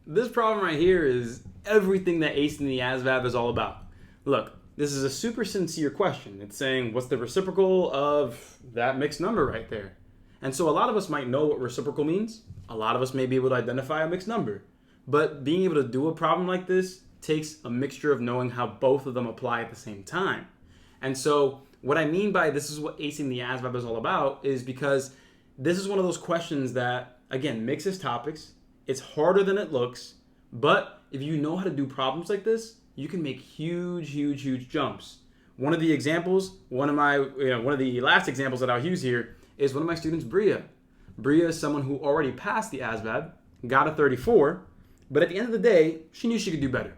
This problem right here is everything that acing the ASVAB is all about. Look, this is a super sincere question. It's saying, what's the reciprocal of that mixed number right there? And so a lot of us might know what reciprocal means. A lot of us may be able to identify a mixed number. But being able to do a problem like this takes a mixture of knowing how both of them apply at the same time. And so what I mean by this is what acing the ASVAB is all about is because this is one of those questions that, again, mixes topics. It's harder than it looks, but if you know how to do problems like this, you can make huge jumps. One of the examples, one of the last examples that I'll use here is one of my students, Bria. Bria is someone who already passed the ASVAB, got a 34, but at the end of the day, she knew she could do better.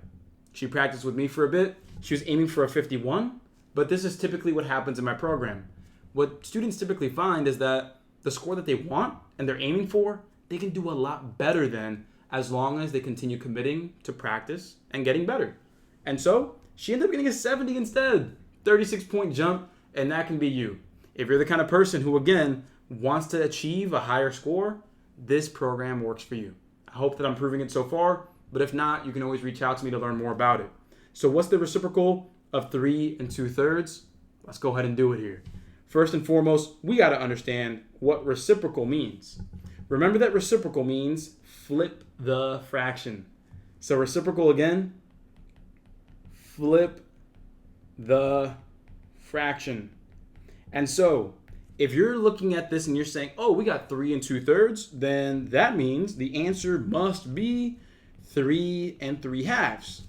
She practiced with me for a bit. She was aiming for a 51, but this is typically what happens in my program. What students typically find is that the score that they want and they're aiming for, they can do a lot better than, as long as they continue committing to practice and getting better. And so she ended up getting a 70 instead, 36-point jump, and that can be you. If you're the kind of person who, again, wants to achieve a higher score, this program works for you. I hope that I'm proving it so far, but if not, you can always reach out to me to learn more about it. So what's the reciprocal of 3 2/3? Let's go ahead and do it here. First and foremost, we got to understand what reciprocal means. Remember that reciprocal means flip the fraction. So reciprocal again, flip the fraction. And so if you're looking at this and you're saying, oh, we got 3 2/3, then that means the answer must be 3 3/2.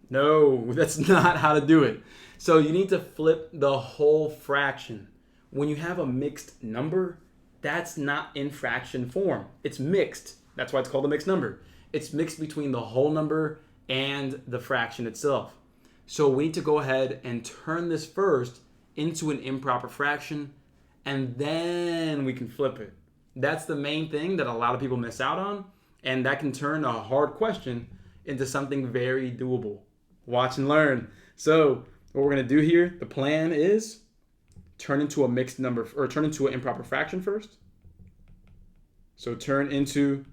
No, that's not how to do it. So you need to flip the whole fraction. When you have a mixed number, that's not in fraction form. It's mixed. That's why it's called a mixed number. It's mixed between the whole number and the fraction itself. So we need to go ahead and turn this first into an improper fraction, and then we can flip it. That's the main thing that a lot of people miss out on, and that can turn a hard question into something very doable. Watch and learn. So what we're going to do here, the plan is turn into a mixed number, or turn into an improper fraction first. So turn into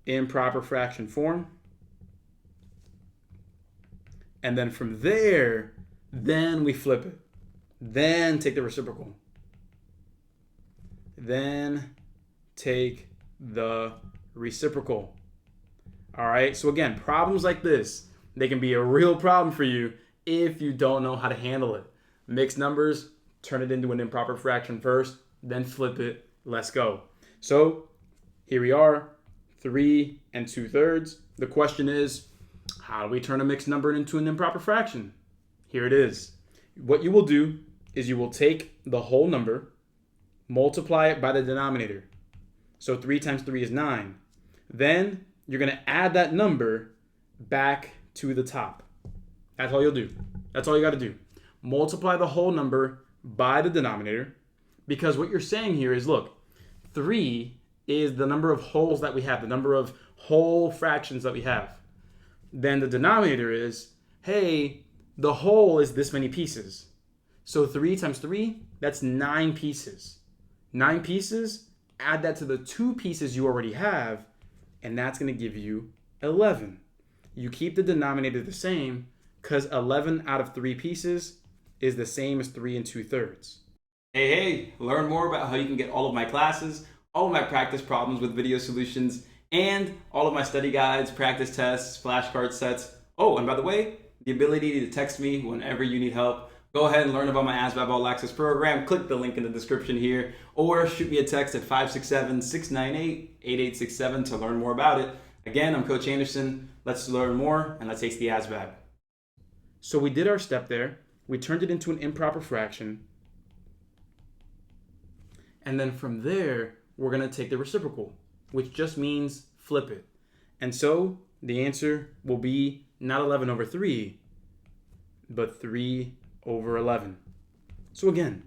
improper fraction form. And then from there, then we flip it. Then take the reciprocal. Then take the reciprocal. All right, so again, problems like this, they can be a real problem for you if you don't know how to handle it. Mixed numbers, turn it into an improper fraction first, then flip it. Let's go. So here we are, 3 2/3. The question is, how do we turn a mixed number into an improper fraction? Here it is. What you will do is you will take the whole number, multiply it by the denominator. So 3 times 3 is 9. Then you're going to add that number back to the top. That's all you'll do. That's all you got to do. Multiply the whole number by the denominator, because what you're saying here is, look, 3 is the number of wholes that we have, the number of whole fractions that we have. Then the denominator is, hey, the whole is this many pieces. So 3 times 3, that's 9 pieces. 9 pieces, add that to the 2 pieces you already have, and that's going to give you 11. You keep the denominator the same because 11 out of 3 pieces is the same as 3 2/3. Hey, learn more about how you can get all of my classes, all of my practice problems with video solutions, and all of my study guides, practice tests, flashcard sets. Oh, and by the way, the ability to text me whenever you need help. Go ahead and learn about my ASVAB All-Access Program. Click the link in the description here, or shoot me a text at 567-698-8867 to learn more about it. Again, I'm Coach Anderson. Let's learn more, and let's ace the ASVAB. So we did our step there. We turned it into an improper fraction. And then from there, we're going to take the reciprocal, which just means flip it. And so the answer will be not 11 over 3, but 3 over 11. So again,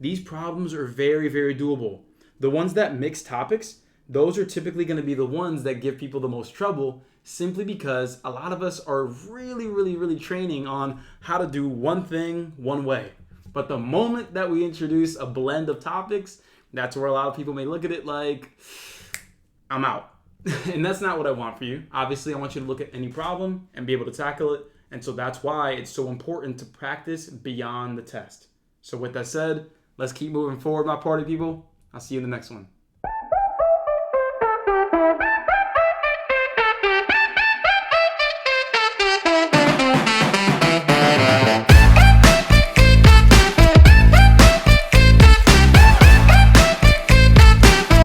these problems are very doable. The ones that mix topics, those are typically going to be the ones that give people the most trouble, simply because a lot of us are really training on how to do one thing one way. But the moment that we introduce a blend of topics, that's where a lot of people may look at it like, I'm out. And that's not what I want for you. Obviously, I want you to look at any problem and be able to tackle it. And so that's why it's so important to practice beyond the test. So with that said, let's keep moving forward, my party people. I'll see you in the next one.